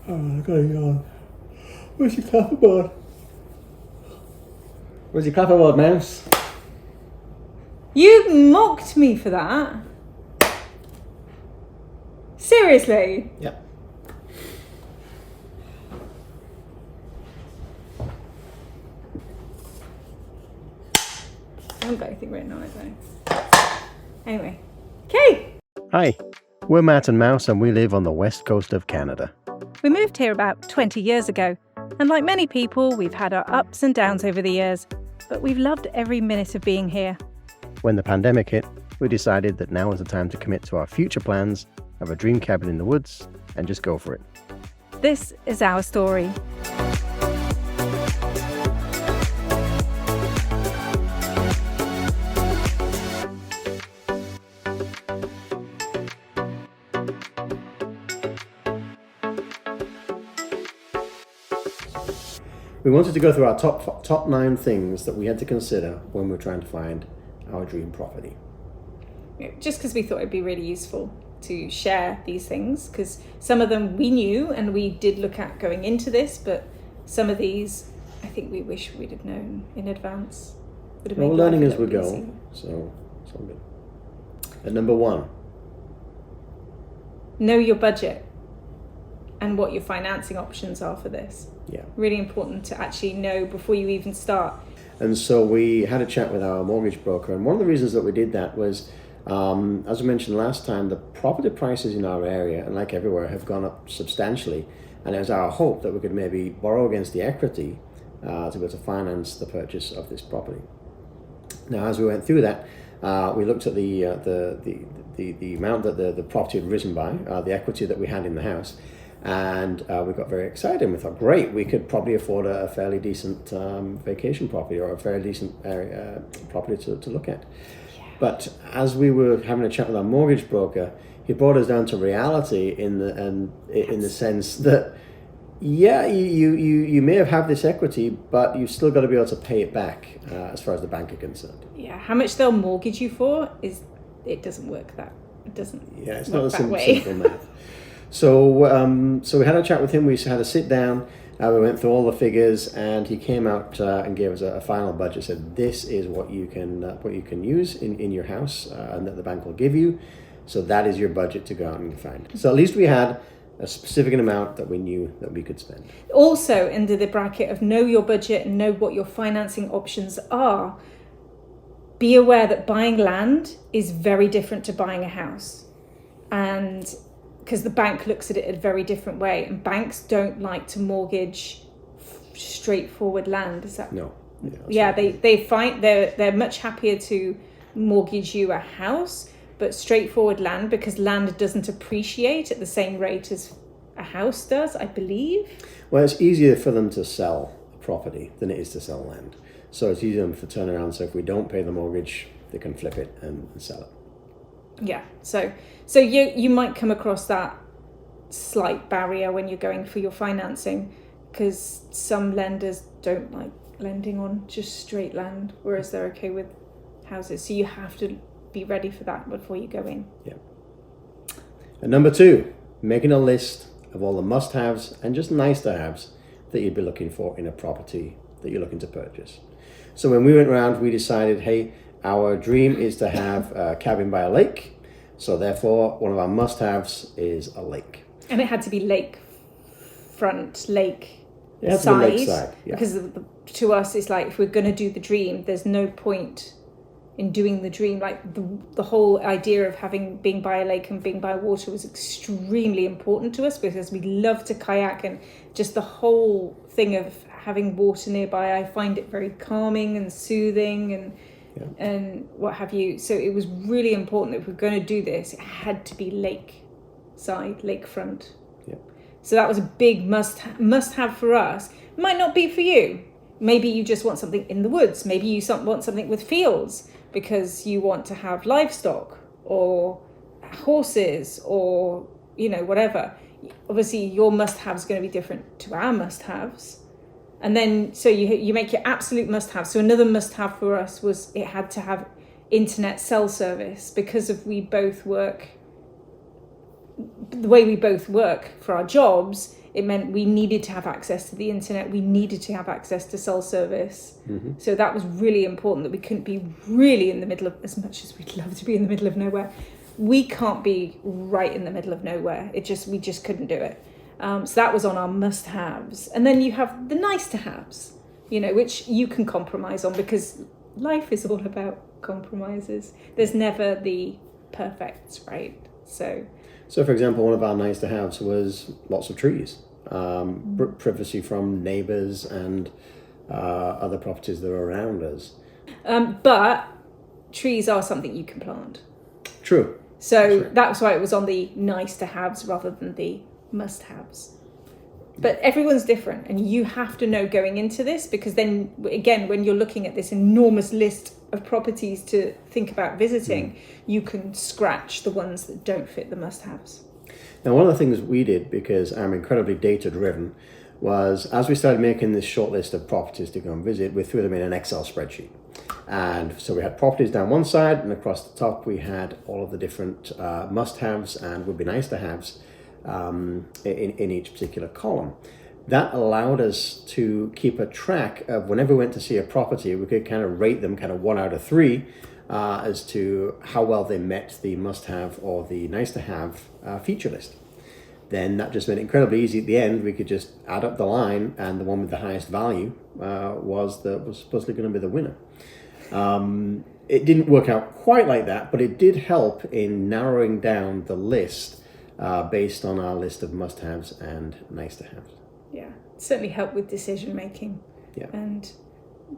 Oh, going on. Where's your clapperboard? Where's your clapperboard, Mouse? You mocked me for that. Seriously? Yep. I haven't got anything written on it though. Anyway. Okay. Hi, we're Matt and Mouse and we live on the west coast of Canada. We moved here about 20 years ago, and like many people, we've had our ups and downs over the years, but we've loved every minute of being here. When the pandemic hit, we decided that now was the time to commit to our future plans, have a dream cabin in the woods, and just go for it. This is our story. We wanted to go through our top 9 things that we had to consider when we were trying to find our dream property. Just because we thought it'd be really useful to share these things, because some of them we knew and we did look at going into this, but some of these I think we wish we'd have known in advance. We're learning as we go, so it's all good. At number 1. Know your budget and what your financing options are for this. Yeah. Really important to actually know before you even start. And so we had a chat with our mortgage broker, and one of the reasons that we did that was, as we mentioned last time, the property prices in our area, and like everywhere, have gone up substantially. And it was our hope that we could maybe borrow against the equity to be able to finance the purchase of this property. Now, as we went through that, we looked at the amount that the property had risen by, the equity that we had in the house, and we got very excited and we thought, great, we could probably afford a fairly decent vacation property or a fairly decent property to look at. Yeah. But as we were having a chat with our mortgage broker, he brought us down to reality in the sense that, yeah, you may have this equity, but you've still got to be able to pay it back as far as the bank are concerned. Yeah, how much they'll mortgage you for it doesn't work that. It doesn't. Yeah, it's not a simple math. So we had a chat with him. We had a sit down. We went through all the figures, and he came out and gave us a final budget. Said this is what you can use in your house, and that the bank will give you. So that is your budget to go out and find. So at least we had a specific amount that we knew that we could spend. Also, under the bracket of know your budget and know what your financing options are, be aware that buying land is very different to buying a house, and because the bank looks at it a very different way, and banks don't like to mortgage straightforward land. Is that no? Yeah, they find they're much happier to mortgage you a house, but straightforward land, because land doesn't appreciate at the same rate as a house does, I believe. Well, it's easier for them to sell a property than it is to sell land. So it's easier for turnaround. So if we don't pay the mortgage, they can flip it and sell it. Yeah, so you might come across that slight barrier when you're going for your financing, because some lenders don't like lending on just straight land, whereas they're okay with houses. So you have to be ready for that before you go in. Yeah. And number 2, making a list of all the must-haves and just nice-to-haves that you'd be looking for in a property that you're looking to purchase. So when we went around, we decided, hey, our dream is to have a cabin by a lake. So therefore, one of our must-haves is a lake. And it had to be lakefront, lake It has side. to be lakeside, yeah. Because to us, it's like, if we're going to do the dream, there's no point in doing the dream. Like the whole idea of being by a lake and being by water was extremely important to us, because we love to kayak, and just the whole thing of having water nearby, I find it very calming and soothing and what have you. So it was really important that if we're going to do this, it had to be lakeside, lakefront. Yeah. So that was a big must have for us. Might not be for you. Maybe you just want something in the woods. Maybe you want something with fields because you want to have livestock or horses or, whatever. Obviously, your must-have is going to be different to our must-haves. And then, so you make your absolute must-have. So another must-have for us was it had to have internet cell service, because of the way we both work for our jobs It meant we needed to have access to the internet. We needed to have access to cell service. So that was really important, that we couldn't be really in the middle of, as much as we'd love to be in the middle of nowhere, we can't be right in the middle of nowhere. We just couldn't do it. So that was on our must-haves. And then you have the nice-to-haves, which you can compromise on, because life is all about compromises. There's never the perfects, right? So for example, one of our nice-to-haves was lots of trees, privacy from neighbours and other properties that are around us. But trees are something you can plant. True. So that's why it was on the nice-to-haves rather than the must-haves. But everyone's different, and you have to know going into this, because then, again, when you're looking at this enormous list of properties to think about visiting, you can scratch the ones that don't fit the must-haves. Now, one of the things we did, because I'm incredibly data-driven, was as we started making this short list of properties to go and visit, we threw them in an Excel spreadsheet. And so we had properties down one side, and across the top we had all of the different must-haves and would be nice-to-haves in each particular column. That allowed us to keep a track of whenever we went to see a property, we could kind of rate them kind of 1 out of 3 as to how well they met the must-have or the nice-to-have feature list. Then that just made it incredibly easy. At the end, we could just add up the line, and the one with the highest value was supposedly going to be the winner. It didn't work out quite like that, but it did help in narrowing down the list based on our list of must-haves and nice-to-haves. Yeah, it certainly helped with decision making and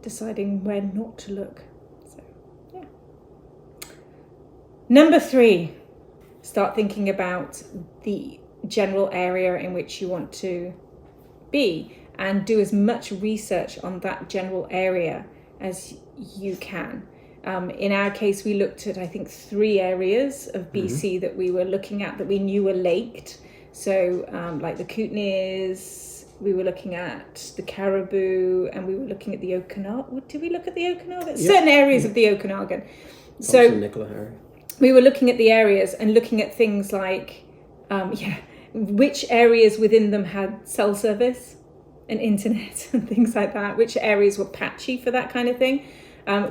deciding where not to look. So, yeah. Number 3, start thinking about the general area in which you want to be, and do as much research on that general area as you can. In our case, we looked at, I think, 3 areas of BC that we were looking at that we knew were laked. So like the Kootenays, we were looking at the Caribou, and we were looking at the Okanagan. Did we look at the Okanagan? Yep. Certain areas of the Okanagan. So we were looking at the areas and looking at things like, which areas within them had cell service and internet and things like that, which areas were patchy for that kind of thing,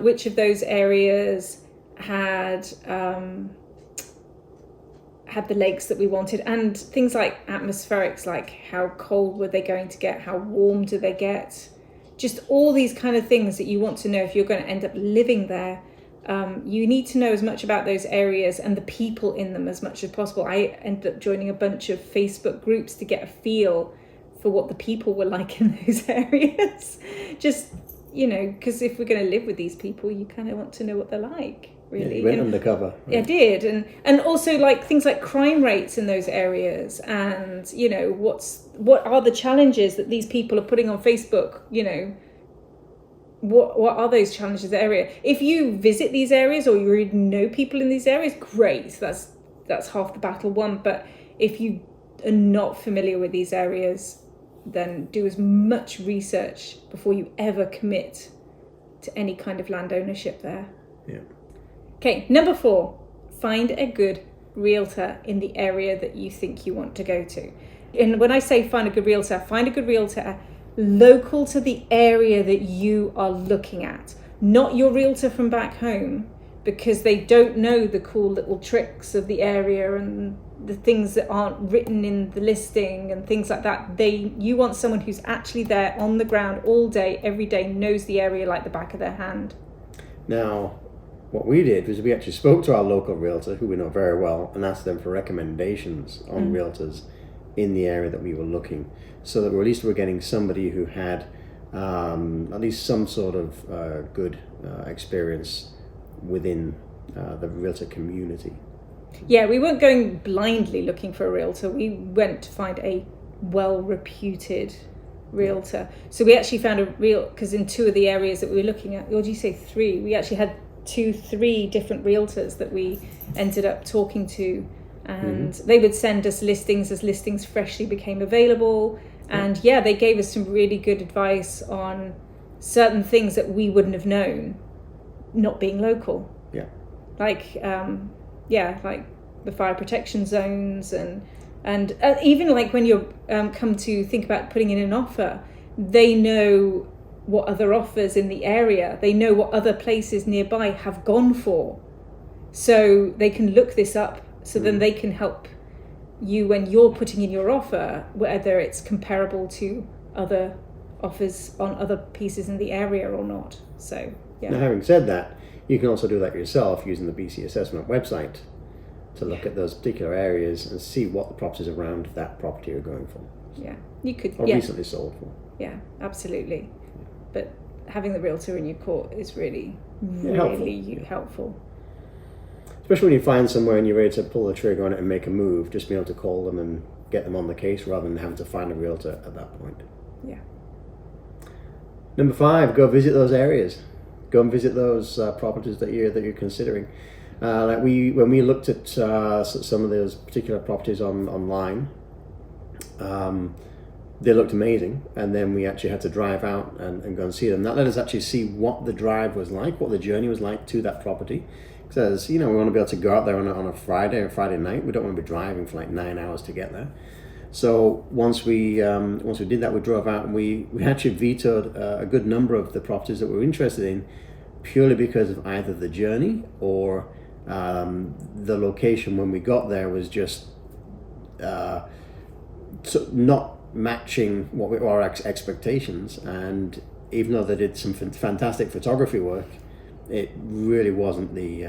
which of those areas had the lakes that we wanted, and things like atmospherics, like how cold were they going to get, how warm do they get, just all these kind of things that you want to know if you're going to end up living there. You need to know as much about those areas and the people in them as much as possible. I ended up joining a bunch of Facebook groups to get a feel for what the people were like in those areas. Just, because if we're going to live with these people, you kind of want to know what they're like, really. Yeah, you went undercover. Right? I did. And also like things like crime rates in those areas, and, what are the challenges that these people are putting on Facebook, What are those challenges in the area? If you visit these areas or you already know people in these areas, great. That's half the battle won. But if you are not familiar with these areas, then do as much research before you ever commit to any kind of land ownership there. Yeah. Okay, number 4, find a good realtor in the area that you think you want to go to. And when I say find a good realtor local to the area that you are looking at, not your realtor from back home, because they don't know the cool little tricks of the area and the things that aren't written in the listing and things like that. You want someone who's actually there on the ground all day, every day, knows the area like the back of their hand. Now, what we did was we actually spoke to our local realtor, who we know very well, and asked them for recommendations on realtors in the area that we were looking, so that at least we're getting somebody who had at least some sort of good experience within the realtor community. Yeah, we weren't going blindly looking for a realtor. We went to find a well-reputed realtor. So we actually found because in 2 of the areas that we were looking at, or do you say 3? We actually had 3 different realtors that we ended up talking to, and they would send us listings as listings freshly became available. And they gave us some really good advice on certain things that we wouldn't have known, not being local. Yeah. Like, like the fire protection zones and And even like when you're come to think about putting in an offer, they know what other offers in the area, they know what other places nearby have gone for. So they can look this up, so then they can help you when you're putting in your offer, whether it's comparable to other offers on other pieces in the area or not. So, yeah. Now, having said that, you can also do that yourself using the BC Assessment website to look at those particular areas and see what the properties around that property are going for. Yeah, you could. Or recently sold for. Yeah, absolutely. But having the realtor in your court is really helpful. Especially when you find somewhere and you're ready to pull the trigger on it and make a move, just being able to call them and get them on the case rather than having to find a realtor at that point. Yeah. Number 5, go visit those areas. Go and visit those properties that you're considering. Like when we looked at some of those particular properties online, they looked amazing, and then we actually had to drive out and go and see them. That let us actually see what the drive was like, what the journey was like to that property. Because we want to be able to go out there on a Friday or Friday night. We don't want to be driving for like 9 hours to get there. So once we did that, we drove out and we actually vetoed a good number of the properties that we were interested in, purely because of either the journey or the location when we got there was just not matching our expectations. And even though they did some fantastic photography work, it really wasn't the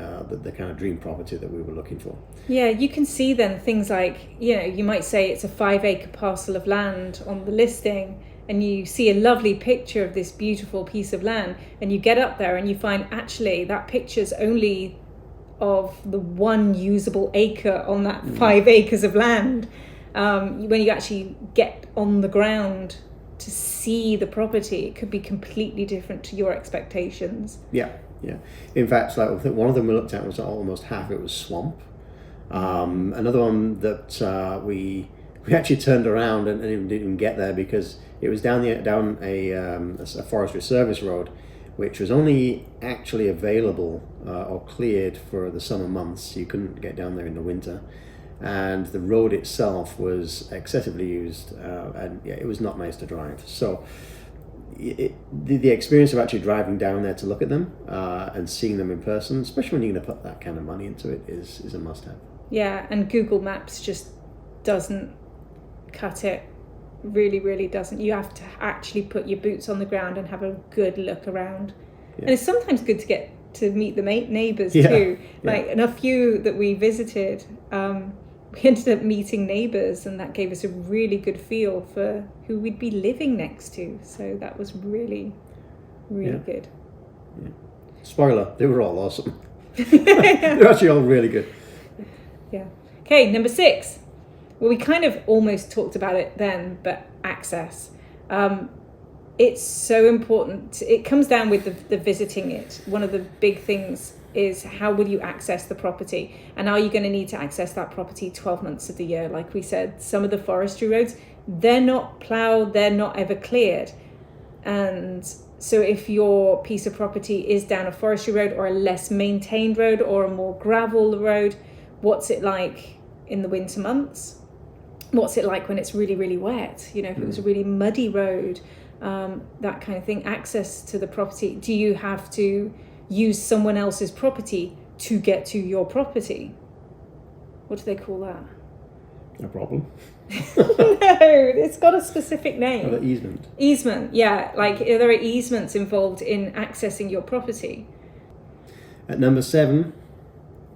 kind of dream property that we were looking for. Yeah, you can see then things like, you might say it's a 5-acre parcel of land on the listing, and you see a lovely picture of this beautiful piece of land, and you get up there and you find actually that picture's only of the one usable acre on that 5 acres of land. When you actually get on the ground to see the property, it could be completely different to your expectations. Yeah. In fact, like I think one of them we looked at was almost half of it was swamp. Another one that we actually turned around and didn't even get there because it was down a forestry service road, which was only actually available or cleared for the summer months. You couldn't get down there in the winter. And the road itself was excessively used, and it was not nice to drive. So the experience of actually driving down there to look at them and seeing them in person, especially when you're going to put that kind of money into it, is a must-have. Yeah, and Google Maps just doesn't cut it. Really, really doesn't. You have to actually put your boots on the ground and have a good look around. Yeah. And it's sometimes good to get to meet the neighbours too. Like in a few that we visited, we ended up meeting neighbours, and that gave us a really good feel for who we'd be living next to. So that was really, really good. Yeah. Spoiler, they were all awesome. They're actually all really good. Yeah. Okay, number 6. Well, we kind of almost talked about it then, but access. It's so important. It comes down with the visiting it. One of the big things is how will you access the property, and are you going to need to access that property 12 months of the year? Like we said, some of the forestry roads, they're not ploughed, they're not ever cleared. And so if your piece of property is down a forestry road or a less maintained road or a more gravel road, what's it like in the winter months? What's it like when it's really, really wet? If it was a really muddy road, that kind of thing. Access to the property. Do you have to use someone else's property to get to your property? What do they call that? A problem? No, it's got a specific name. Oh, the easement. Easement, yeah. Like there are easements involved in accessing your property. At number 7,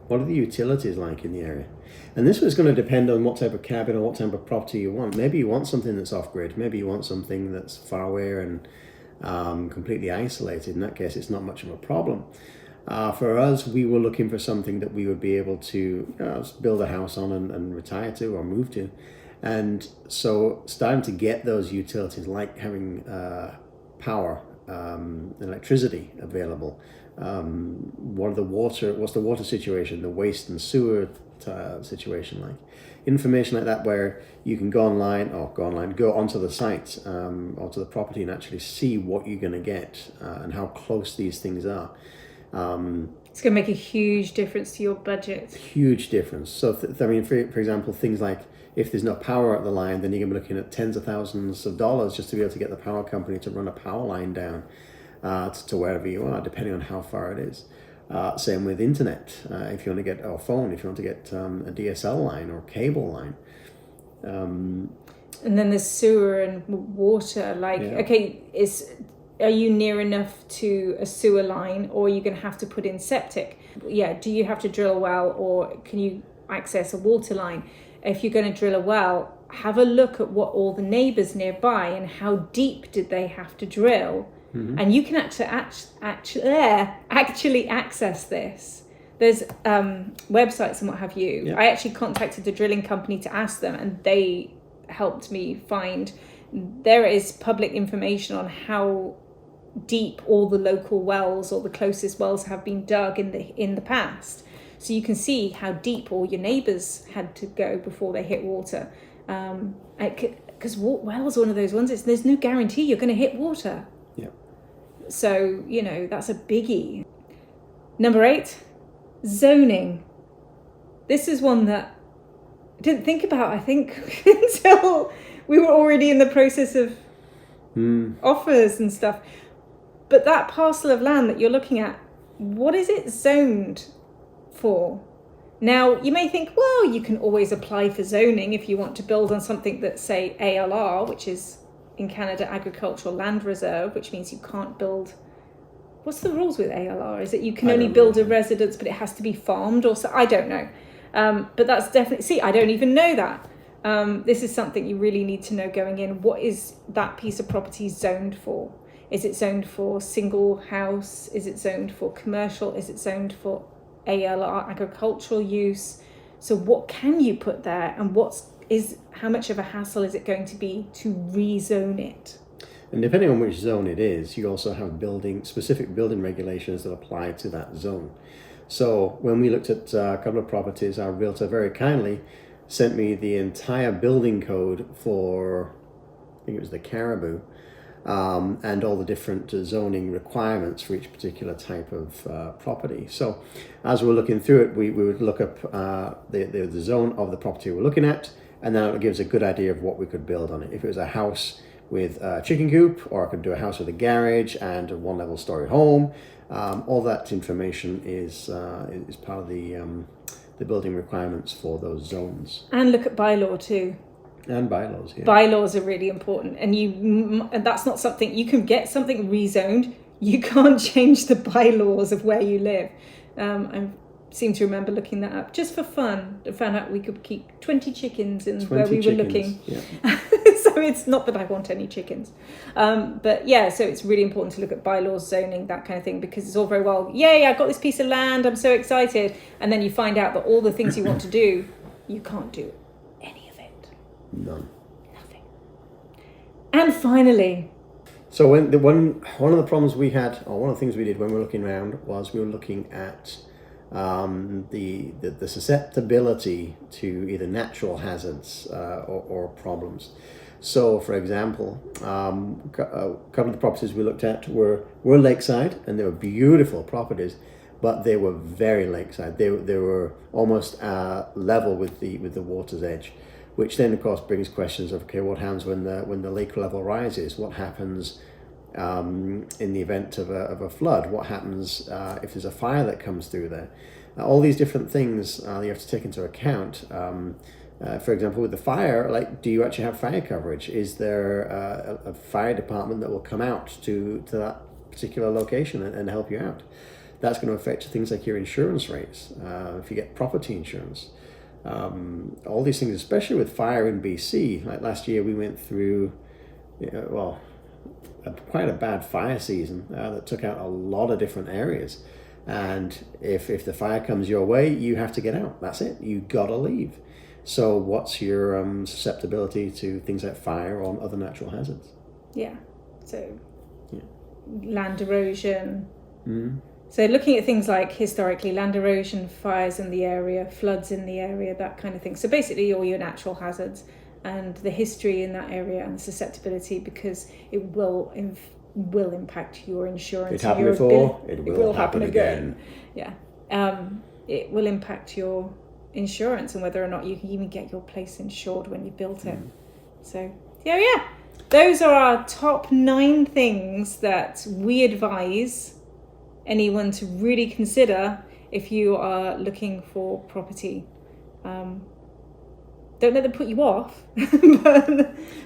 what are the utilities like in the area? And this was going to depend on what type of cabin or what type of property you want. Maybe you want something that's off-grid. Maybe you want something that's far away and completely isolated. In that case, it's not much of a problem. For us, we were looking for something that we would be able to build a house on and retire to or move to. And so starting to get those utilities, like having power, electricity available. What's the water situation, the waste and sewer situation like? Information like that where you can go onto the site or to the property and actually see what you're going to get and how close these things are. It's going to make a huge difference to your budget. Huge difference. So, for example, things like if there's no power at the line, then you're going to be looking at tens of thousands of dollars just to be able to get the power company to run a power line down to wherever you are, depending on how far it is. Same with internet. If you want to get a phone, if you want to get a DSL line or cable line. And then there's sewer and water. Okay, are you near enough to a sewer line, or are you going to have to put in septic? Yeah, do you have to drill a well, or can you access a water line? If you're going to drill a well, have a look at what all the neighbours nearby and how deep did they have to drill. Mm-hmm. And you can actually access this. There's websites and what have you. Yeah. I actually contacted the drilling company to ask them, and they helped me find there is public information on how deep all the local wells or the closest wells have been dug in the past, so you can see how deep all your neighbours had to go before they hit water. Because wells are one of those ones. There's no guarantee you're going to hit water. Yeah. So that's a biggie. Number 8, zoning. This is one that I didn't think about, I think, until we were already in the process of offers and stuff. But that parcel of land that you're looking at, what is it zoned for? Now, you may think, well, you can always apply for zoning if you want to build on something that's, say, ALR, which is in Canada Agricultural Land Reserve, which means you can't build. What's the rules with ALR? Is it you can only build a residence, but it has to be farmed, or so? I don't know. But that's definitely, I don't even know that. This is something you really need to know going in. What is that piece of property zoned for? Is it zoned for single house? Is it zoned for commercial? Is it zoned for ALR, agricultural use? So what can you put there, and how much of a hassle is it going to be to rezone it? And depending on which zone it is, you also have specific building regulations that apply to that zone. So when we looked at a couple of properties, our realtor very kindly sent me the entire building code for, I think it was the Caribou, and all the different zoning requirements for each particular type of property. So as we're looking through it, we would look up the zone of the property we're looking at, and then it gives a good idea of what we could build on it. If it was a house with a chicken coop, or I could do a house with a garage and a one-level story home, all that information is part of the building requirements for those zones. And look at bylaw too. And bylaws, yeah. Bylaws are really important, and that's not something you can get something rezoned. You can't change the bylaws of where you live. I seem to remember looking that up just for fun. I found out we could keep 20 chickens in where we were looking. Yeah. So it's not that I want any chickens, but yeah. So it's really important to look at bylaws, zoning, that kind of thing, because it's all very well. Yay! I got this piece of land. I'm so excited, and then you find out that all the things you want to do, you can't do. None. Nothing. And finally. So one of the problems we had, or one of the things we did when we were looking around, was we were looking at the susceptibility to either natural hazards or problems. So, for example, a couple of the properties we looked at were lakeside, and they were beautiful properties, but they were very lakeside. They were almost level with the water's edge. Which then, of course, brings questions of, okay, what happens when the lake level rises? What happens in the event of a flood? What happens if there's a fire that comes through there? All these different things you have to take into account. For example, with the fire, do you actually have fire coverage? Is there a fire department that will come out to that particular location and help you out? That's going to affect things like your insurance rates, if you get property insurance. All these things, especially with fire in BC. Like last year, we went through, quite a bad fire season that took out a lot of different areas. And if the fire comes your way, you have to get out. That's it. You gotta leave. So what's your susceptibility to things like fire or other natural hazards? Yeah. So land erosion. Mm. So looking at things like historically land erosion, fires in the area, floods in the area, that kind of thing. So basically all your natural hazards and the history in that area and the susceptibility, because it will impact your insurance. It happened before, it will happen again. Yeah. It will impact your insurance and whether or not you can even get your place insured when you built it. So yeah, those are our top 9 things that we advise anyone to really consider if you are looking for property. Don't let them put you off. but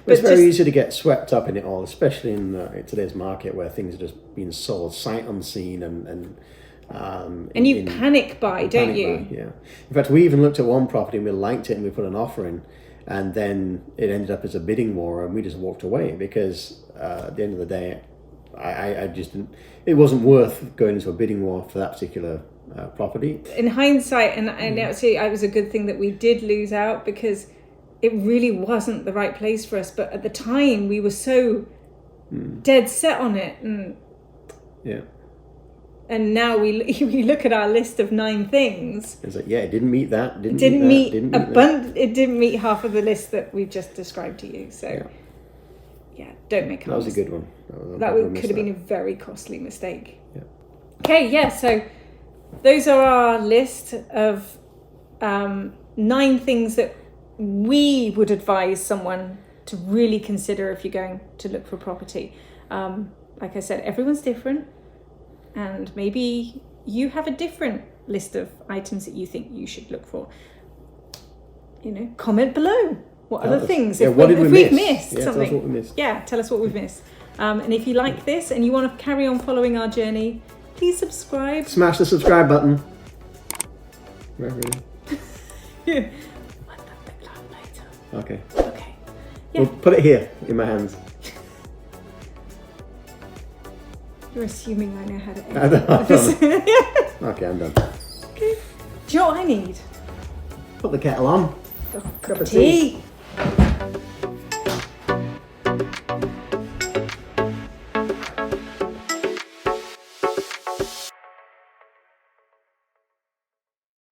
it's very easy to get swept up in it all, especially in today's market where things are just being sold sight unseen and you panic buy, don't you? Yeah. In fact, we even looked at one property and we liked it and we put an offer in, and then it ended up as a bidding war and we just walked away because at the end of the day, I just didn't. It wasn't worth going into a bidding war for that particular property. In hindsight, and actually, it was a good thing that we did lose out because it really wasn't the right place for us. But at the time, we were so dead set on it, and now we look at our list of 9 things. It's like, yeah, it didn't meet that. It didn't meet half of the list that we've just described to you. So. Yeah, don't make that was a good one. That could have been a very costly mistake. Yeah. Okay, yeah, so those are our list of 9 things that we would advise someone to really consider if you're going to look for property. Like I said, everyone's different, and maybe you have a different list of items that you think you should look for. Comment below. What other things? Yeah, if we've Yeah, missed something. tell us what we missed. Yeah, tell us what we've missed. And if you like this and you want to carry on following our journey, please subscribe. Smash the subscribe button. Right, really? Let that bit out later. Okay. Okay. Yeah. We'll put it here in my hands. You're assuming I know how to I edit. don't. Okay, I'm done. Okay. Do you know what I need? Put the kettle on. A cup of tea.